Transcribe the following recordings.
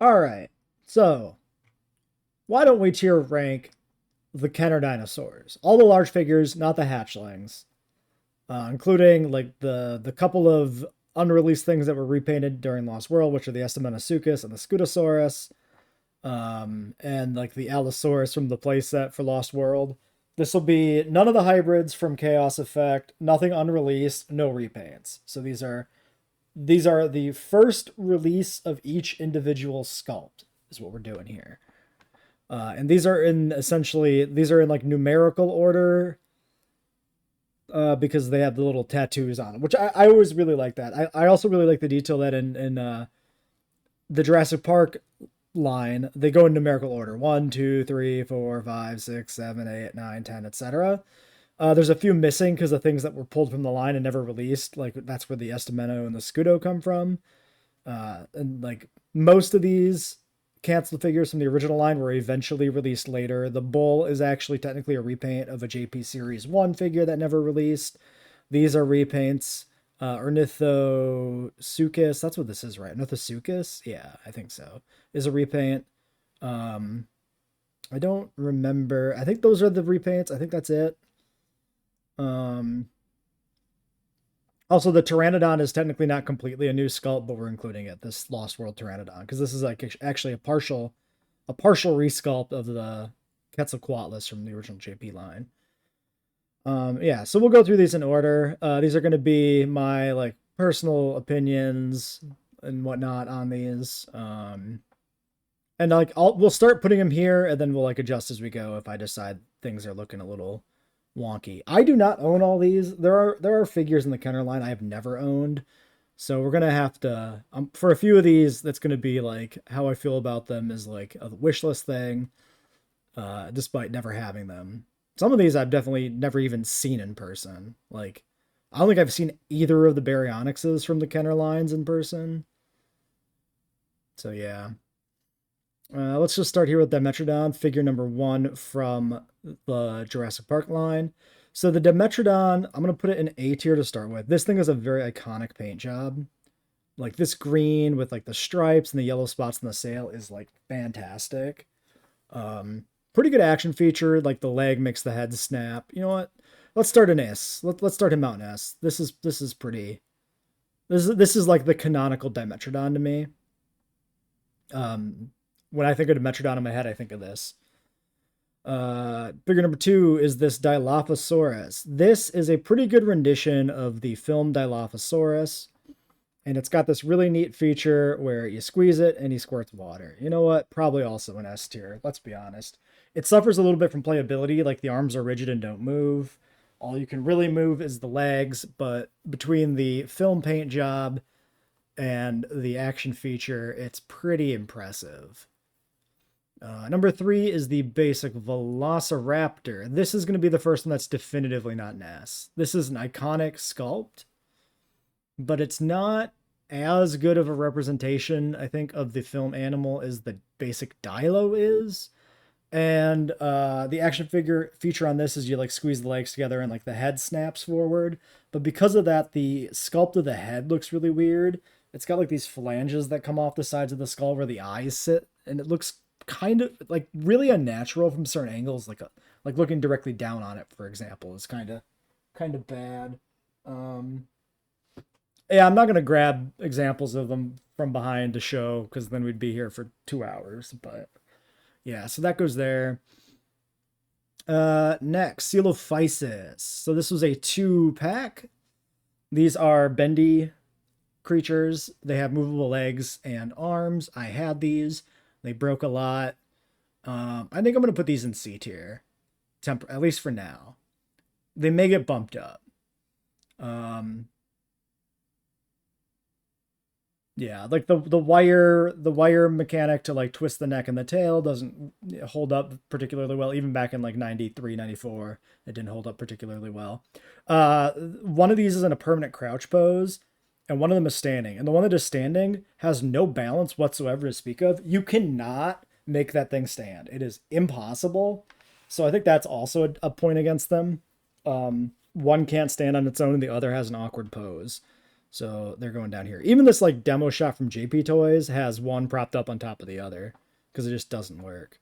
All right. So, why don't we tier rank the Kenner dinosaurs? All the large figures, not the hatchlings, including like the couple of unreleased things that were repainted during Lost World, which are the Estemenasuchus and the Scutosaurus, and like the Allosaurus from the playset for Lost World. This will be none of the hybrids from Chaos Effect, nothing unreleased, no repaints. So these are the first release of each individual sculpt is what we're doing here. And these are in like numerical order, because they have the little tattoos on them, which I always really like that. I also really like the detail that in the Jurassic Park line, they go in numerical order: 1, 2, 3, 4, 5, 6, 7, 8, 9, 10, etc. There's a few missing because the things that were pulled from the line and never released, like that's where the Estimeno and the Scudo come from. And like most of these canceled figures from the original line were eventually released later. The Bull is actually technically a repaint of a JP Series 1 figure that never released. These are repaints. Ornithosuchus, that's what this is, right? Ornithosuchus? Yeah, I think so. Is a repaint. Um, I don't remember. I think those are the repaints. I think that's it. Um, Also, the Pteranodon is technically not completely a new sculpt, but we're including it. This Lost World Pteranodon, because this is like actually a partial resculpt of the Quetzalcoatlus from the original JP line. Yeah, so we'll go through these in order. These are going to be my like personal opinions and whatnot on these. And like we'll start putting them here, and then we'll like adjust as we go if I decide things are looking a little wonky. I do not own all these. There are figures in the Kenner line I have never owned, so we're gonna have to for a few of these. That's gonna be like how I feel about them is like a wish list thing, despite never having them. Some of these I've definitely never even seen in person. Like I don't think I've seen either of the Baryonyxes from the Kenner lines in person. So yeah. Let's just start here with Dimetrodon, figure number 1 from the Jurassic Park line. So the Dimetrodon, I'm going to put it in A tier to start with. This thing is a very iconic paint job. Like this green with like the stripes and the yellow spots in the sail is like fantastic. Pretty good action feature, like the leg makes the head snap. You know what? Let's start an S. Let's start him out in S. This is pretty. This is like the canonical Dimetrodon to me. Um, when I think of Dimetrodon in my head, I think of this. Figure number 2 is this Dilophosaurus. This is a pretty good rendition of the film Dilophosaurus, and it's got this really neat feature where you squeeze it and he squirts water. You know what? Probably also an S tier, let's be honest. It suffers a little bit from playability, like the arms are rigid and don't move. All you can really move is the legs, but between the film paint job and the action feature, it's pretty impressive. Number 3 is the basic Velociraptor. This is going to be the first one that's definitively not an S. This is an iconic sculpt, but it's not as good of a representation, I think, of the film animal as the basic Dilo is. And the action figure feature on this is you like squeeze the legs together and like the head snaps forward. But because of that, the sculpt of the head looks really weird. It's got like these phalanges that come off the sides of the skull where the eyes sit, and it looks kind of like really unnatural from certain angles. Like looking directly down on it, for example, is kind of bad. Um, yeah, I'm not gonna grab examples of them from behind to show because then we'd be here for 2 hours. But yeah, so that goes there. Next, Coelophysis. So this was a 2-pack. These are bendy creatures. They have movable legs and arms. I had these. They broke a lot. I think I'm gonna put these in C tier, at least for now. They may get bumped up. Um, yeah, like the wire mechanic to like twist the neck and the tail doesn't hold up particularly well. Even back in like 93, 94, it didn't hold up particularly well. One of these is in a permanent crouch pose, and one of them is standing. And the one that is standing has no balance whatsoever to speak of. You cannot make that thing stand. It is impossible. So I think that's also a point against them. One can't stand on its own, and the other has an awkward pose. So they're going down here. Even this like demo shot from JP Toys has one propped up on top of the other because it just doesn't work.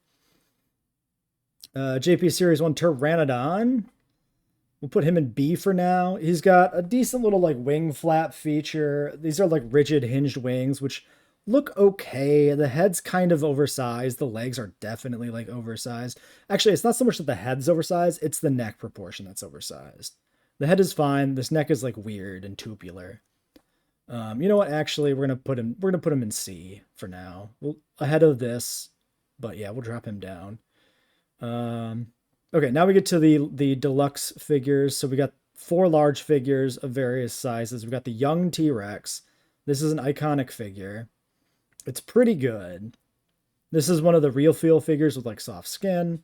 JP Series 1 Pteranodon. We'll put him in B for now. He's got a decent little like wing flap feature. These are like rigid hinged wings, which look okay. The head's kind of oversized. The legs are definitely like oversized. Actually, it's not so much that the head's oversized, it's the neck proportion that's oversized. The head is fine. This neck is like weird and tubular. You know what? Actually, we're gonna put him in C for now. We'll ahead of this, but yeah, we'll drop him down. Okay, now we get to the deluxe figures. So we got 4 large figures of various sizes. We got the young T-Rex. This is an iconic figure. It's pretty good. This is one of the real feel figures with like soft skin.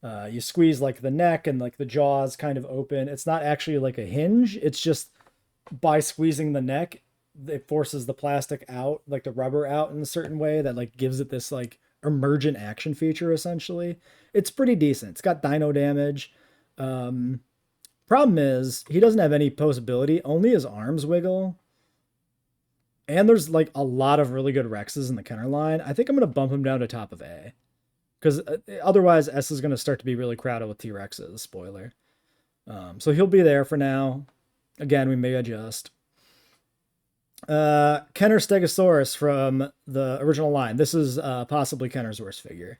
You squeeze like the neck and like the jaws kind of open. It's not actually like a hinge. It's just by squeezing the neck, it forces the plastic out, like the rubber out in a certain way that like gives it this like emergent action feature essentially. It's pretty decent. It's got dino damage. Problem is he doesn't have any posability, only his arms wiggle. And there's like a lot of really good Rexes in the Kenner line. I think I'm going to bump him down to top of A. Because otherwise S is going to start to be really crowded with T-Rexes, spoiler. So he'll be there for now. Again, we may adjust. Kenner Stegosaurus from the original line. This is possibly Kenner's worst figure.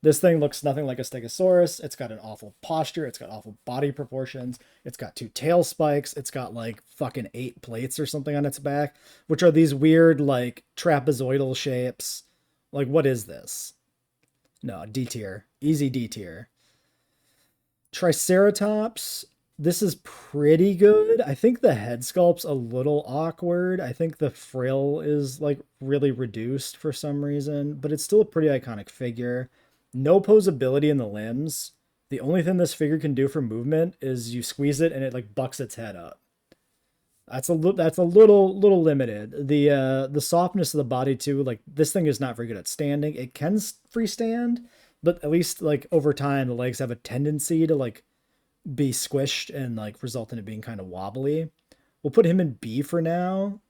This thing looks nothing like a Stegosaurus. It's got an awful posture. It's got awful body proportions. It's got 2 tail spikes. It's got like fucking 8 plates or something on its back, which are these weird like trapezoidal shapes. Like, what is this? No, D tier. Easy D tier. Triceratops. This is pretty good. I think the head sculpt's a little awkward. I think the frill is like really reduced for some reason, but it's still a pretty iconic figure. No posability in the limbs. The only thing this figure can do for movement is you squeeze it and it like bucks its head up. That's a little limited. The softness of the body too, like this thing is not very good at standing. It can freestand, but at least like over time the legs have a tendency to like be squished and like result in it being kind of wobbly. We'll put him in B for now.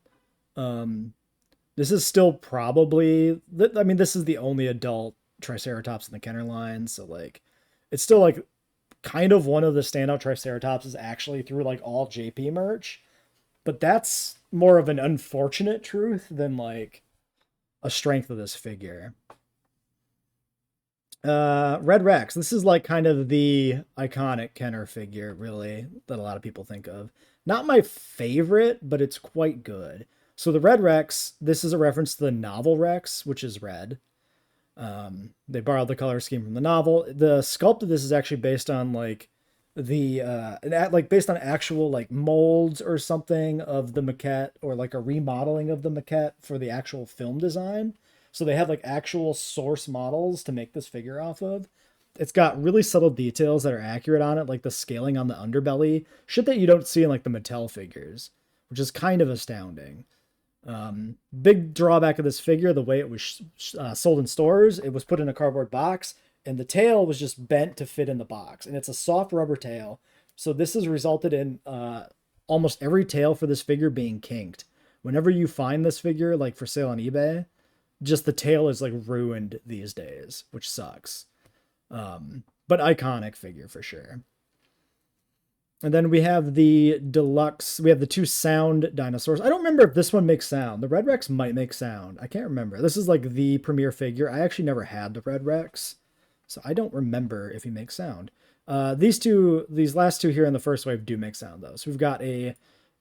This is still probably, I mean, this is the only adult Triceratops in the Kenner line, so like it's still like kind of one of the standout Triceratops is actually through like all JP merch, but that's more of an unfortunate truth than like a strength of this figure. Red Rex. This is like kind of the iconic Kenner figure, really, that a lot of people think of. Not my favorite, but it's quite good. So the Red Rex, this is a reference to the novel Rex, which is red. They borrowed the color scheme from the novel. The sculpt of this is actually based on like based on actual like molds or something of the maquette, or like a remodeling of the maquette for the actual film design. So they have like actual source models to make this figure off of. It's got really subtle details that are accurate on it, like the scaling on the underbelly, shit that you don't see in like the Mattel figures, which is kind of astounding. Big drawback of this figure, the way it was sold in stores, it was put in a cardboard box and the tail was just bent to fit in the box, and it's a soft rubber tail. So this has resulted in almost every tail for this figure being kinked. Whenever you find this figure like for sale on eBay, just the tail is like ruined these days, which sucks. But iconic figure for sure. And then we have the deluxe. We have the 2 sound dinosaurs. I don't remember if this one makes sound. The Red Rex might make sound. I can't remember. This is like the premier figure. I actually never had the Red Rex, so I don't remember if he makes sound. These last 2 here in the first wave do make sound though. So we've got a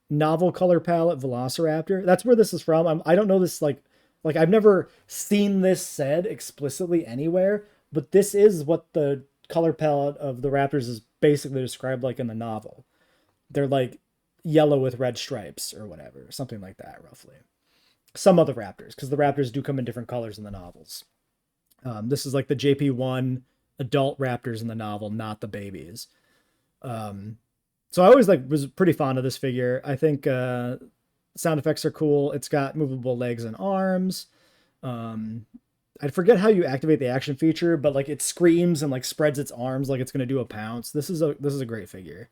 novel color palette Velociraptor. That's where this is from. I don't know this like I've never seen this said explicitly anywhere, but this is what the color palette of the Raptors is basically described like in the novel. They're like yellow with red stripes or whatever, something like that roughly. Some of the Raptors, because the Raptors do come in different colors in the novels. This is like the JP1 adult Raptors in the novel, not the babies. So I always was pretty fond of this figure. I think sound effects are cool. It's got movable legs and arms. I forget how you activate the action feature, but like it screams and like spreads its arms like it's going to do a pounce. This is a great figure.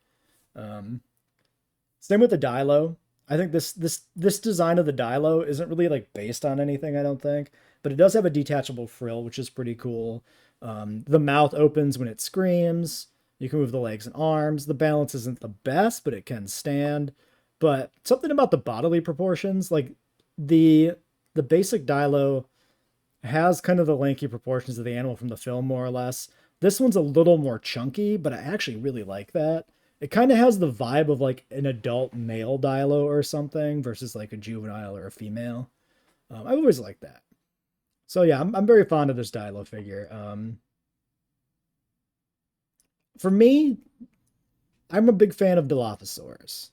Same with the Dilo. I think this design of the Dilo isn't really like based on anything, I don't think, but it does have a detachable frill, which is pretty cool. The mouth opens when it screams. You can move the legs and arms. The balance isn't the best, but it can stand. But something about the bodily proportions, like the the basic Dilo has kind of the lanky proportions of the animal from the film, more or less. This one's a little more chunky, but I actually really like that. It kind of has the vibe of like an adult male Dilo or something versus like a juvenile or a female. I always like that. So yeah, I'm very fond of this Dilo figure. For me, I'm a big fan of Dilophosaurus.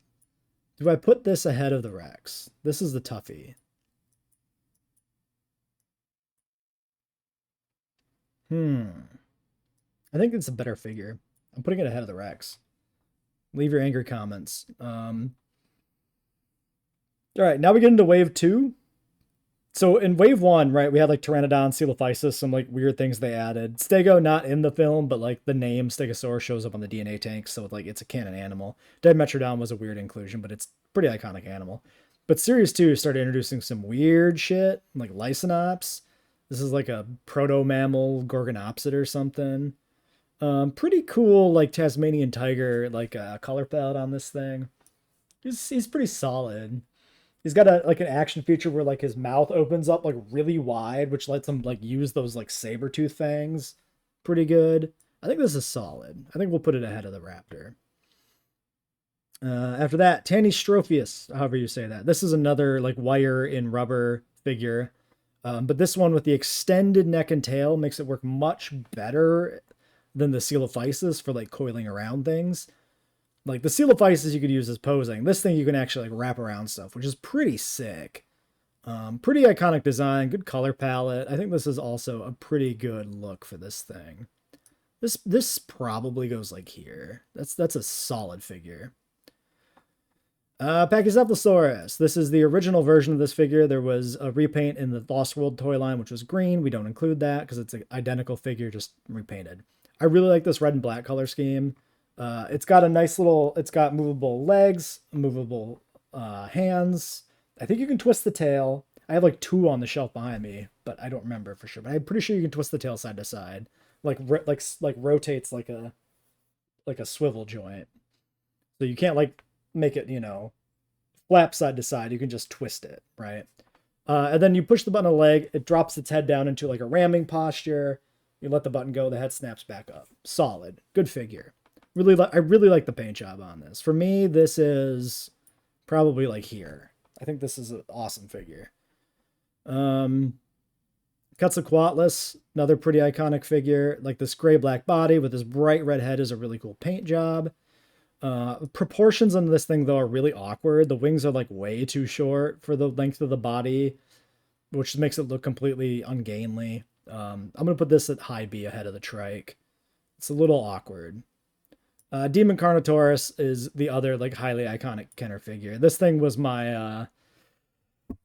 Do I put this ahead of the Rex? This is the toughie. Hmm. I think it's a better figure. I'm putting it ahead of the Rex. Leave your angry comments. All right, now we get into wave two. So in wave one, right, we had like Pteranodon, Coelophysis, some like weird things they added. Stego not in the film, but like the name Stegosaurus shows up on the DNA tank, so like it's a canon animal. Dimetrodon was a weird inclusion, but it's a pretty iconic animal. But series two started introducing some weird shit, like Lyconops. This is like a proto mammal Gorgonopsid or something. Pretty cool, like Tasmanian tiger, like a color palette on this thing. He's pretty solid. He's got a like an action feature where like his mouth opens up like really wide, which lets him like use those like saber tooth fangs. Pretty good. I think this is solid. I think we'll put it ahead of the Raptor. After that, Tanystropheus, however you say that. This is another like wire in rubber figure. But this one with the extended neck and tail makes it work much better than the Coelophysis for like coiling around things. Like the Coelophysis you could use as posing. This thing you can actually like wrap around stuff, which is pretty sick. Pretty iconic design, good color palette. I think this is also a pretty good look for this thing. This probably goes like here. That's a solid figure. Pachycephalosaurus. This is the original version of this figure. There was a repaint in the Lost World toy line, which was green. We don't include that because it's an identical figure, just repainted. I really like this red and black color scheme. It's got a nice little, it's got movable legs, movable hands. I think you can twist the tail. I have like two on the shelf behind me, but I don't remember for sure. But I'm pretty sure you can twist the tail side to side, like rotates like a swivel joint. So you can't like make it flap side to side. You can just twist it, right? And then you push the button on the leg. It drops its head down into like a ramming posture. You let the button go. The head snaps back up. Solid, good figure. I really like the paint job on this. For me, this is probably like here. I think this is an awesome figure. Quetzalcoatlus, another pretty iconic figure. Like this gray black body with this bright red head is a really cool paint job. Proportions on this thing though are really awkward. The wings are like way too short for the length of the body, which makes it look completely ungainly. I'm gonna put this at high B ahead of the trike. It's a little awkward. Demon Carnotaurus is the other like highly iconic Kenner figure. This thing was my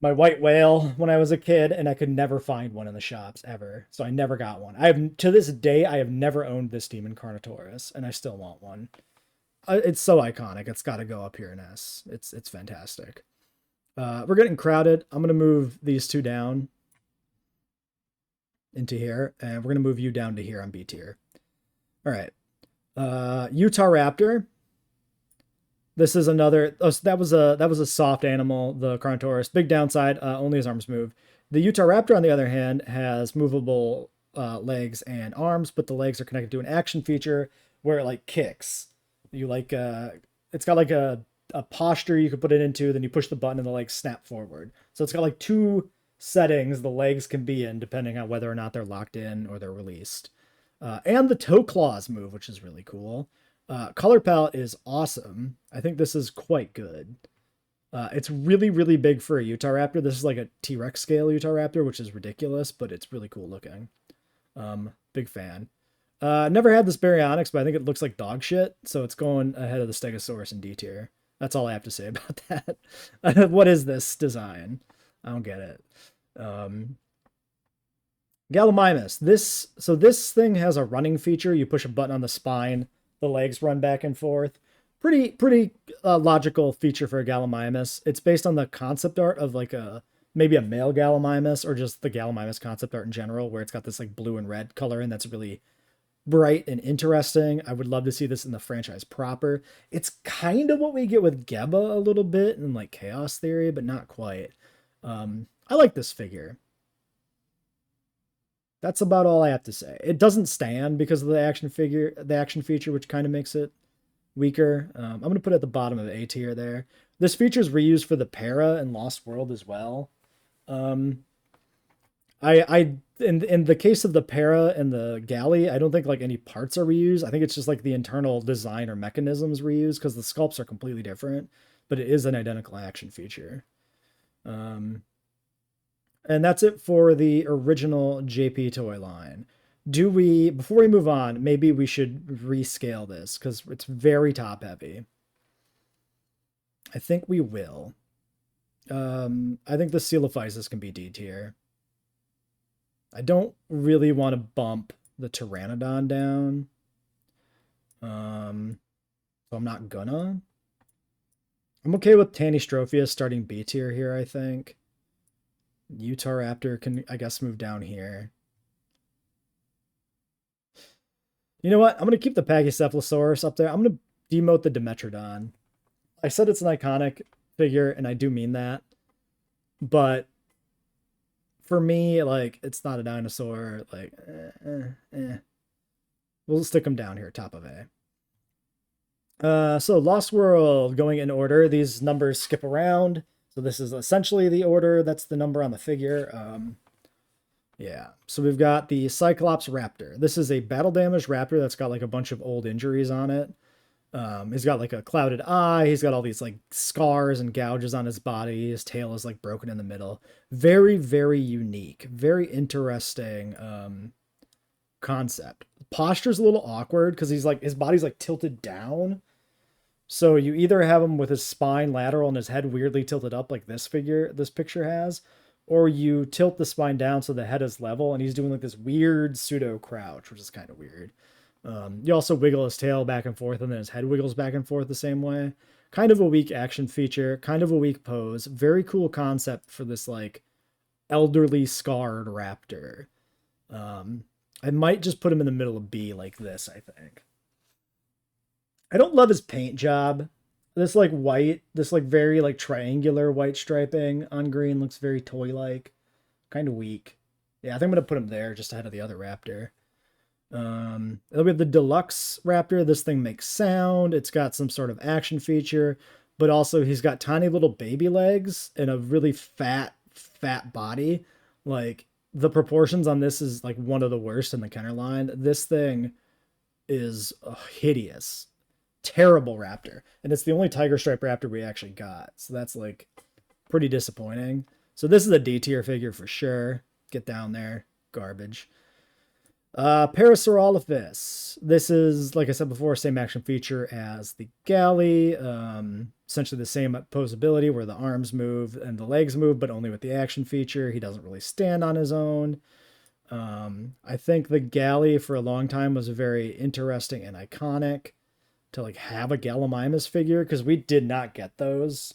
my white whale when I was a kid, and I could never find one in the shops ever, so I never got one. I have to this day I have never owned this Demon Carnotaurus, and I still want one. It's so iconic. It's got to go up here in S. It's fantastic. We're getting crowded. I'm gonna move these two down into here, and we're gonna move you down to here on B tier. All right. Utah Raptor. This is another. Oh, so that was a soft animal, the Carnotaurus. Big downside, only his arms move. The Utah Raptor, on the other hand, has movable legs and arms, but the legs are connected to an action feature where it like kicks. You like it's got like a posture you could put it into, then you push the button and the legs snap forward. So it's got like two settings the legs can be in depending on whether or not they're locked in or they're released. And the toe claws move, which is really cool. Color palette is awesome. I think this is quite good. It's really, really big for a Utah Raptor. This is like a T-Rex scale Utah Raptor, which is ridiculous, but it's really cool looking. Big fan. Never had this Baryonyx, but I think it looks like dog shit, so it's going ahead of the Stegosaurus in D tier. That's all I have to say about that. What is this design? I don't get it. Gallimimus. This thing has a running feature. You push a button on the spine, the legs run back and forth. Pretty logical feature for a Gallimimus. It's based on the concept art of like a maybe a male Gallimimus or just the Gallimimus concept art in general, where it's got this like blue and red color and that's really bright and interesting. I would love to see this in the franchise proper. It's kind of what we get with Geba a little bit in like Chaos Theory, but not quite. I like this figure. That's about all I have to say. It doesn't stand because of the action feature, which kind of makes it weaker. I'm gonna put it at the bottom of A tier there. This feature is reused for the Para and Lost World as well. Um, I in the case of the Para and the Galley, I don't think like any parts are reused. I think it's just like the internal design or mechanisms reused because the sculpts are completely different, but it is an identical action feature. Um, and that's it for the original JP toy line. Do we, before we move on, maybe we should rescale this because it's very top heavy. I think we will. I think the Coelophysis can be D tier. I don't really want to bump the Pteranodon down. So I'm not gonna. I'm okay with Tanystropheus starting B tier here, I think. Utahraptor can, I guess, move down here. You know what? I'm going to keep the Pachycephalosaurus up there. I'm going to demote the Dimetrodon. I said it's an iconic figure, and I do mean that. But for me, like, it's not a dinosaur. Like, We'll stick them down here, top of A. So Lost World, going in order. These numbers skip around. So this is essentially the order. That's the number on the figure. Yeah. So we've got the Cyclops Raptor. This is a battle damaged raptor that's got like a bunch of old injuries on it. He's got like a clouded eye. He's got all these like scars and gouges on his body. His tail is like broken in the middle. Very, very unique. Very interesting concept. Posture's a little awkward because he's like his body's like tilted down. So you either have him with his spine lateral and his head weirdly tilted up like this picture has, or you tilt the spine down so the head is level and he's doing like this weird pseudo crouch, which is kind of weird. You also wiggle his tail back and forth and then his head wiggles back and forth the same way. Kind of a weak action feature, kind of a weak pose. Very cool concept for this like elderly scarred raptor. I might just put him in the middle of B like this, I think. I don't love his paint job. This like white, this like very like triangular white striping on green looks very toy-like. Kind of weak. Yeah, I think I'm going to put him there just ahead of the other raptor. Then we have the deluxe raptor. This thing makes sound. It's got some sort of action feature, but also he's got tiny little baby legs and a really fat body. Like the proportions on this is like one of the worst in the Kenner line. This thing is hideous, terrible raptor, and it's the only tiger stripe raptor we actually got. So that's like pretty disappointing. So this is a D tier figure for sure. Get down there, garbage. Parasaurolophus. This is, like I said before, same action feature as the Galley. Essentially the same posability where the arms move and the legs move, but only with the action feature. He doesn't really stand on his own. I think the Galley for a long time was very interesting and iconic to like have a Gallimimus figure because we did not get those.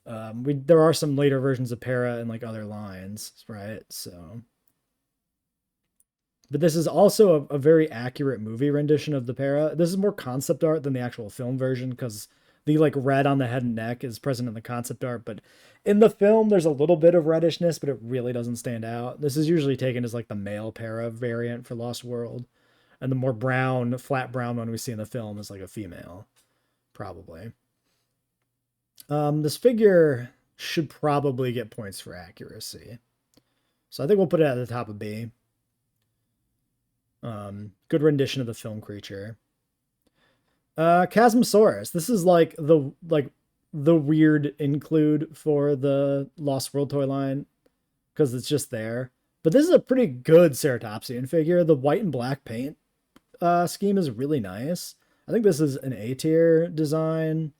There are some later versions of Para and like other lines, right? So. But this is also a very accurate movie rendition of the Para. This is more concept art than the actual film version because the like red on the head and neck is present in the concept art. But in the film, there's a little bit of reddishness, but it really doesn't stand out. This is usually taken as like the male Para variant for Lost World. And the more brown, flat brown one we see in the film is like a female, probably. This figure should probably get points for accuracy. So I think we'll put it at the top of B. Good rendition of the film creature. Chasmosaurus. This is like the weird include for the Lost World toy line because it's just there. But this is a pretty good Ceratopsian figure. The white and black paint scheme is really nice. I think this is an A tier design.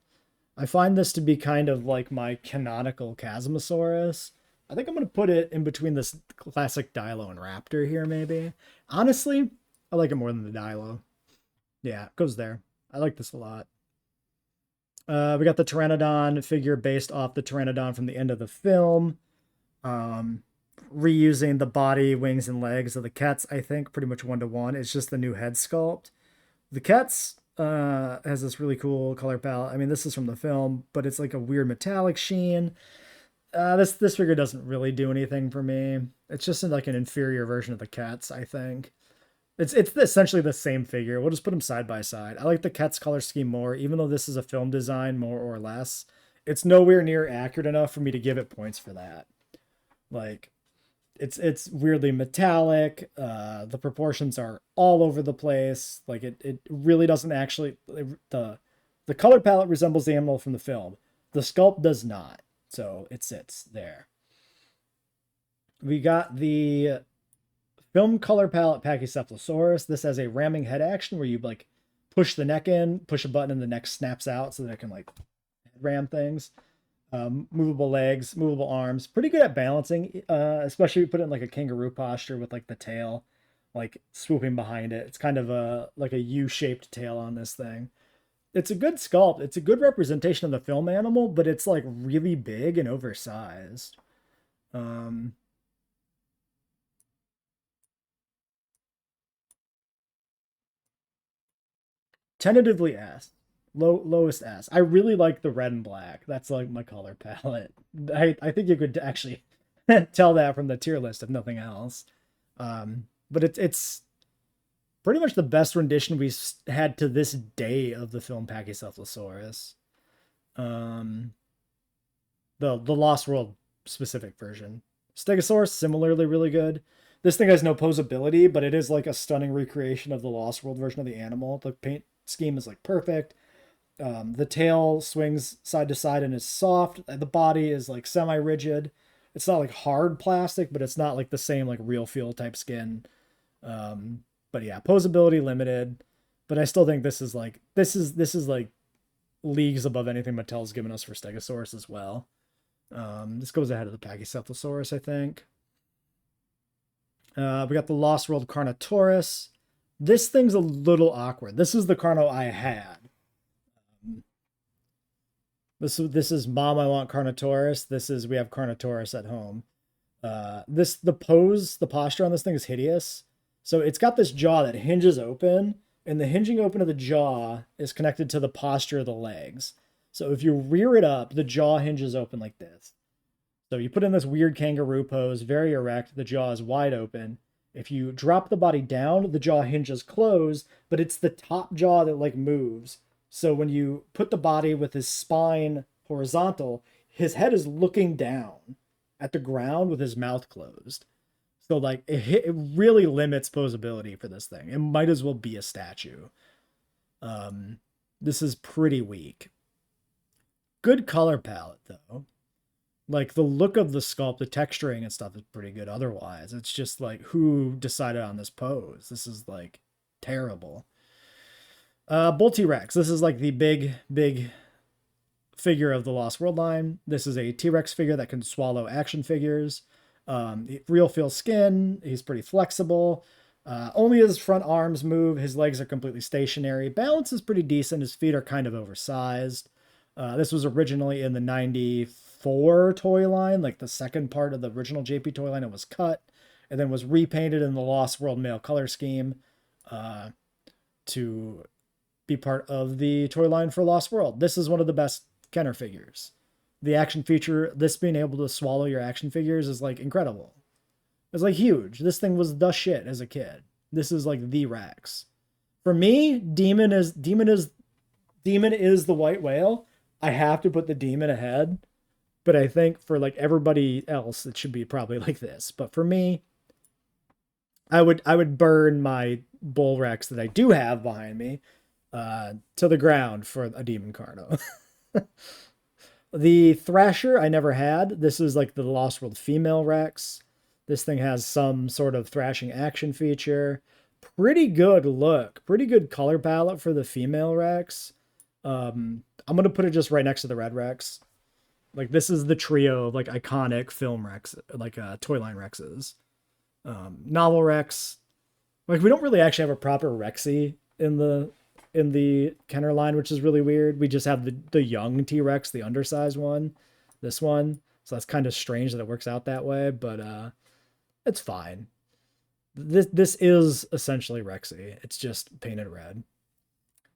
I find this to be kind of like my canonical Chasmosaurus. I think I'm going to put it in between this classic Dilo and Raptor here, maybe. Honestly, I like it more than the Dilo. Yeah, it goes there. I like this a lot. We got the Pteranodon figure based off the Pteranodon from the end of the film. Um, Reusing the body, wings, and legs of the cats, I think, pretty much one to one. It's just the new head sculpt. The cats has this really cool color palette. I mean, this is from the film, but it's like a weird metallic sheen. This figure doesn't really do anything for me. It's just like an inferior version of the cats, I think. It's essentially the same figure. We'll just put them side by side. I like the cat's color scheme more, even though this is a film design, more or less. It's nowhere near accurate enough for me to give it points for that. Like, it's weirdly metallic. The proportions are all over the place. Like it really doesn't actually the color palette resembles the animal from the film. The sculpt does not. So it sits there. We got the film color palette Pachycephalosaurus. This has a ramming head action where you like push the neck in, push a button, and the neck snaps out so that it can like ram things. Movable legs, movable arms, pretty good at balancing, especially if you put it in like a kangaroo posture with like the tail like swooping behind it. It's kind of a like a U-shaped tail on this thing. It's a good sculpt. It's a good representation of the film animal, but it's like really big and oversized. Um, Tentatively S. Lowest S. I really like the red and black. That's like my color palette. I think you could actually tell that from the tier list if nothing else. But it's pretty much the best rendition we've had to this day of the film Pachycephalosaurus. Um, the Lost World specific version. Stegosaurus similarly really good. This thing has no posability, but it is like a stunning recreation of the Lost World version of the animal. The paint scheme is like perfect. The tail swings side to side and is soft. The body is like semi-rigid. It's not like hard plastic, but it's not like the same like real feel type skin. But yeah, posability limited. But I still think this is like leagues above anything Mattel's given us for Stegosaurus as well. This goes ahead of the Pachycephalosaurus, I think. We got the Lost World Carnotaurus. This thing's a little awkward. This is the Carno I had. This is Mom, I want Carnotaurus. This is we have Carnotaurus at home. The posture on this thing is hideous. So it's got this jaw that hinges open, and the hinging open of the jaw is connected to the posture of the legs. So if you rear it up, the jaw hinges open like this. So you put in this weird kangaroo pose, very erect, the jaw is wide open. If you drop the body down, the jaw hinges closed, but it's the top jaw that like moves. So when you put the body with his spine horizontal, his head is looking down at the ground with his mouth closed. So like it really limits posability for this thing. It might as well be a statue. This is pretty weak. Good color palette though. Like the look of the sculpt, the texturing and stuff is pretty good otherwise. It's just like who decided on this pose? This is like terrible. Bull T-Rex. This is like the big figure of the Lost World line. This is a T-Rex figure that can swallow action figures. Real feel skin. He's pretty flexible. Only his front arms move. His legs are completely stationary. Balance is pretty decent. His feet are kind of oversized. This was originally in the 94 toy line, like the second part of the original JP toy line. It was cut and then was repainted in the Lost World male color scheme to be part of the toy line for Lost World. This is one of the best Kenner figures. The action feature, this being able to swallow your action figures is like incredible. It's like huge. This thing was the shit as a kid. This is like the Rex. For me, Demon is the white whale. I have to put the Demon ahead. But I think for like everybody else, it should be probably like this. But for me, I would burn my Bull Rex that I do have behind me to the ground for a Demon Carno. The Thrasher I never had. This is like the Lost World female Rex. This thing has some sort of thrashing action feature. Pretty good look. Pretty good color palette for the female Rex. I'm going to put it just right next to the Red Rex. Like this is the trio of like iconic film Rex, like toy line Rexes. Novel Rex. Like we don't really actually have a proper Rexy in the in the Kenner line, which is really weird. We just have the young T-Rex, the undersized one, this one. So that's kind of strange that it works out that way, but it's fine. This is essentially Rexy. It's just painted red.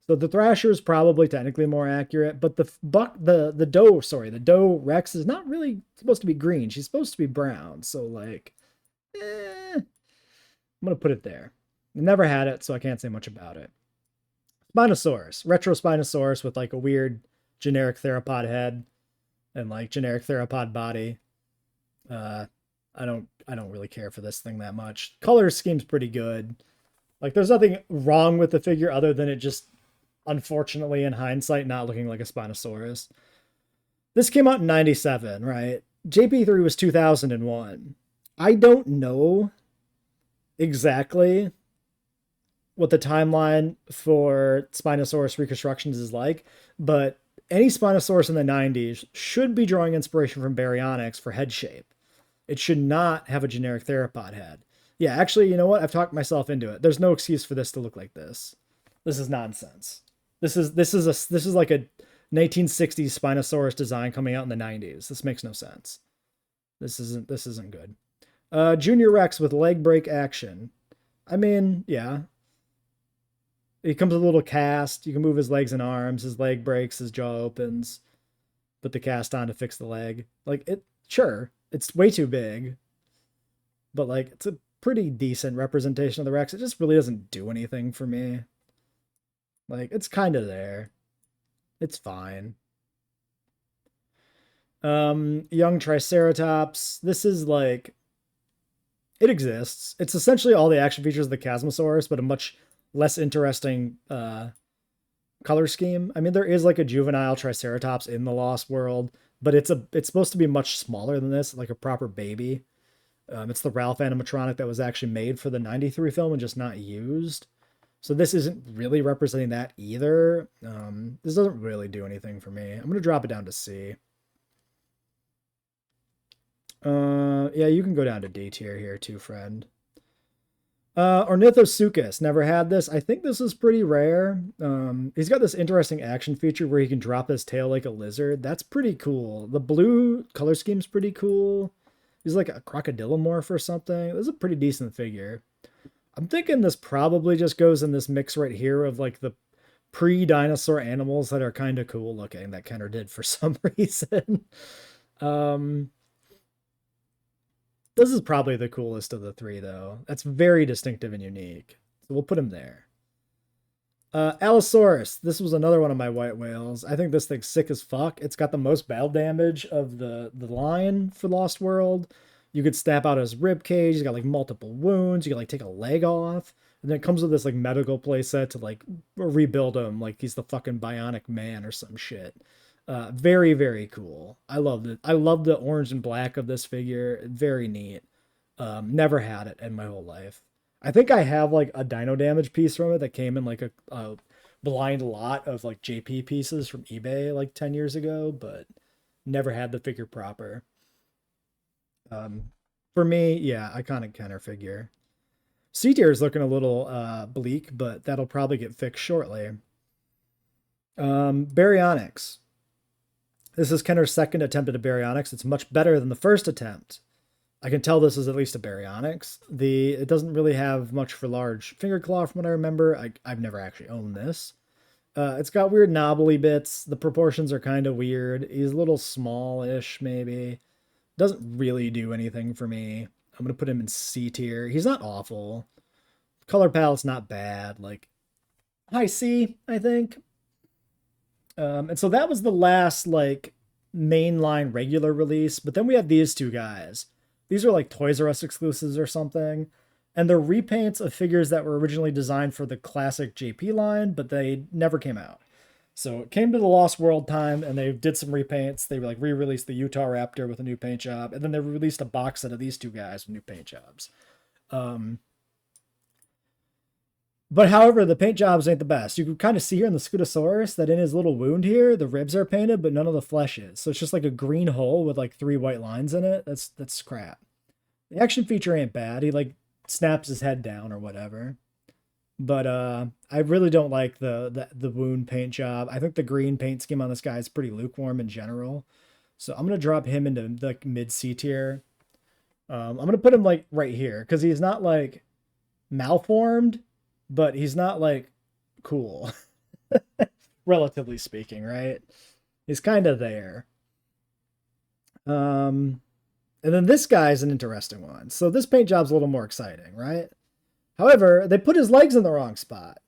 So the Thrasher is probably technically more accurate, but the Doe Rex is not really supposed to be green. She's supposed to be brown. So like, I'm gonna put it there. I never had it, so I can't say much about it. Spinosaurus, retro Spinosaurus with like a weird generic theropod head and like generic theropod body. I don't really care for this thing that much. Color scheme's pretty good. Like there's nothing wrong with the figure other than it just, unfortunately in hindsight, not looking like a Spinosaurus. This came out in 97, right? JP3 was 2001. I don't know exactly what the timeline for Spinosaurus reconstructions is like, but any Spinosaurus in the 90s should be drawing inspiration from Baryonyx for head shape. It should not have a generic theropod head. Yeah, actually, you know what? I've talked myself into it. There's no excuse for this to look like this. This is nonsense. This is like a 1960s Spinosaurus design coming out in the 90s. This makes no sense. This isn't good. Junior Rex with leg break action. I mean, yeah. He comes with a little cast. You can move his legs and arms. His leg breaks. His jaw opens. Put the cast on to fix the leg. Like it. Sure, it's way too big, but like it's a pretty decent representation of the Rex. It just really doesn't do anything for me. Like it's kind of there. It's fine. Young Triceratops. This is like, it exists. It's essentially all the action features of the Chasmosaurus, but a much less interesting color scheme. I mean, there is like a juvenile Triceratops in the Lost World, but it's supposed to be much smaller than this, like a proper baby. It's the Ralph animatronic that was actually made for the 93 film and just not used. So this isn't really representing that either. This doesn't really do anything for me. I'm going to drop it down to C. Yeah, you can go down to D tier here too, friend. Ornithosuchus, never had this. I think this is pretty rare. He's got this interesting action feature where he can drop his tail like a lizard. That's pretty cool. The blue color scheme's pretty cool. He's like a crocodilomorph or something. This is a pretty decent figure. I'm thinking this probably just goes in this mix right here of like the pre-dinosaur animals that are kind of cool looking that Kenner did for some reason. This is probably the coolest of the three, though. That's very distinctive and unique. So we'll put him there. Allosaurus. This was another one of my white whales. I think this thing's sick as fuck. It's got the most battle damage of the line for Lost World. You could snap out his rib cage. He's got like multiple wounds. You can like take a leg off. And then it comes with this like medical playset to like rebuild him like he's the fucking bionic man or some shit. Very, very cool. I loved it. I love the orange and black of this figure. Very neat. Never had it in my whole life. I think I have like a dino damage piece from it that came in like a blind lot of like JP pieces from eBay like 10 years ago, but never had the figure proper. For me, yeah, iconic Kenner figure. C tier is looking a little bleak, but that'll probably get fixed shortly. Baryonyx. This is Kenner's second attempt at a Baryonyx. It's much better than the first attempt. I can tell this is at least a Baryonyx. It doesn't really have much for large finger claw from what I remember. I've never actually owned this. It's got weird knobbly bits. The proportions are kind of weird. He's a little small-ish, maybe. Doesn't really do anything for me. I'm going to put him in C tier. He's not awful. Color palette's not bad. Like, high C, I think. And so that was the last, like, mainline regular release. But then we have these two guys. These are, like, Toys R Us exclusives or something. And they're repaints of figures that were originally designed for the classic JP line, but they never came out. So it came to the Lost World time, and they did some repaints. They like re-released the Utah Raptor with a new paint job, and then they released a box set of these two guys with new paint jobs. But however, the paint jobs ain't the best. You can kind of see here in the Scutosaurus that in his little wound here, the ribs are painted, but none of the flesh is. So it's just like a green hole with like 3 white lines in it. That's crap. The action feature ain't bad. He like snaps his head down or whatever. But I really don't like the wound paint job. I think the green paint scheme on this guy is pretty lukewarm in general. So I'm gonna drop him into like mid C tier. I'm gonna put him like right here because he's not like malformed, but he's not like cool, relatively speaking, right? He's kind of there. Um, and then this guy's an interesting one. So this paint job's a little more exciting, right? However, they put his legs in the wrong spot.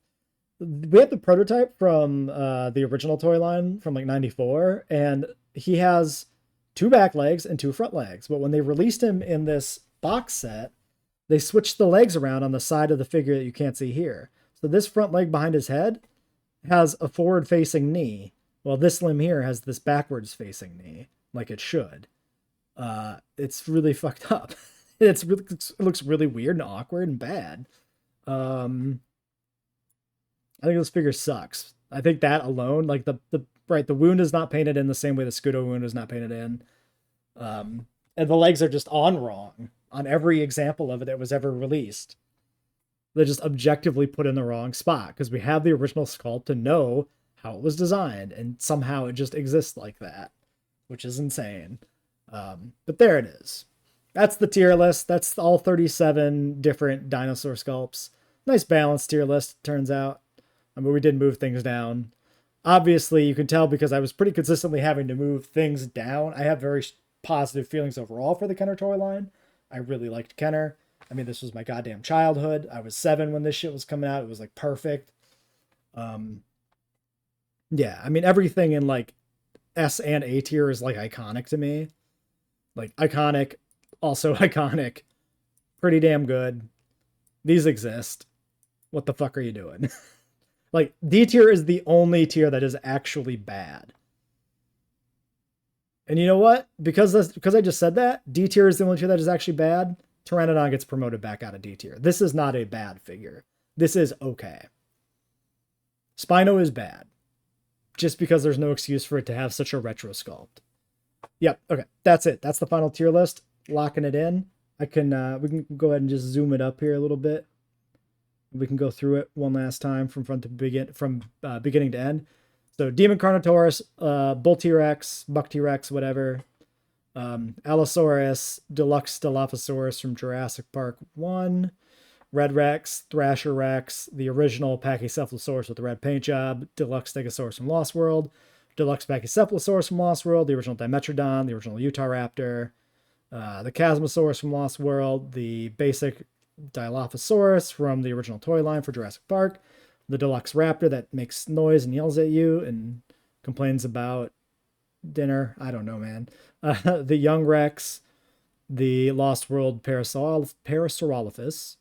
We have the prototype from the original toy line from like '94, and he has two back legs and two front legs. But when they released him in this box set, they switched the legs around on the side of the figure that you can't see here. So this front leg behind his head has a forward facing knee, while this limb here has this backwards facing knee, like it should. It's really fucked up. It looks really weird and awkward and bad. Um, I think this figure sucks. I think that alone, like the wound is not painted in the same way the Scudo wound is not painted in. And the legs are just on wrong on every example of it that was ever released. They're just objectively put in the wrong spot because we have the original sculpt to know how it was designed, and somehow it just exists like that, which is insane. But there it is. That's the tier list. That's all 37 different dinosaur sculpts. Nice balanced tier list, turns out. I mean, we did move things down. Obviously, you can tell because I was pretty consistently having to move things down. I have very positive feelings overall for the Kenner toy line. I really liked Kenner. I mean, this was my goddamn childhood. I was 7 when this shit was coming out. It was like perfect. Yeah, I mean, everything in like S and A tier is like iconic to me. Like iconic, also iconic, pretty damn good. These exist. What the fuck are you doing? Like D tier is the only tier that is actually bad. And you know what? Because I just said that, D tier is the only tier that is actually bad. Pteranodon gets promoted back out of D tier. This is not a bad figure. This is okay. Spino is bad. Just because there's no excuse for it to have such a retro sculpt. Yep, okay. That's it. That's the final tier list. Locking it in. We can go ahead and just zoom it up here a little bit. We can go through it one last time from beginning to end. So Demon Carnotaurus, Bull T-Rex, Buck T-Rex, whatever. Allosaurus, Deluxe Dilophosaurus from Jurassic Park 1. Red Rex, Thrasher Rex, the original Pachycephalosaurus with the red paint job, Deluxe Stegosaurus from Lost World, Deluxe Pachycephalosaurus from Lost World, the original Dimetrodon, the original Utahraptor, the Chasmosaurus from Lost World, the basic Dilophosaurus from the original toy line for Jurassic Park, the Deluxe Raptor that makes noise and yells at you and complains about dinner. I don't know, man. The Young Rex, the Lost World Parasaurolophus,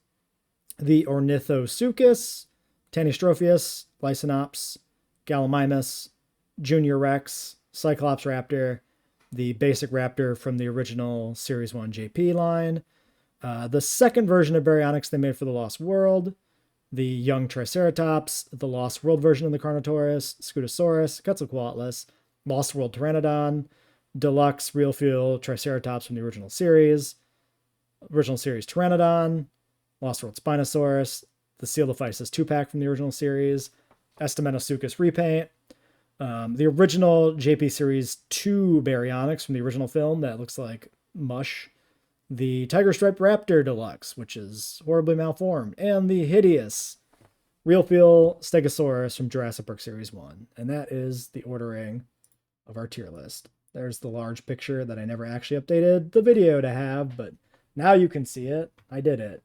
the Ornithosuchus, Tanystropheus, Lyconops, Gallimimus, Junior Rex, Cyclops Raptor, the basic raptor from the original Series 1 JP line, the second version of Baryonyx they made for the Lost World, the young Triceratops, the Lost World version of the Carnotaurus, Scutosaurus, Quetzalcoatlus, Lost World Pteranodon, Deluxe Real Fuel Triceratops from the original series Pteranodon, Lost World Spinosaurus, the Coelophysis 2-pack from the original series, Estimatosuchus repaint, the original JP Series 2 Baryonyx from the original film that looks like mush, the Tiger Striped Raptor Deluxe, which is horribly malformed, and the hideous Real Feel Stegosaurus from Jurassic Park Series 1. And that is the ordering of our tier list. There's the large picture that I never actually updated the video to have, but now you can see it. I did it.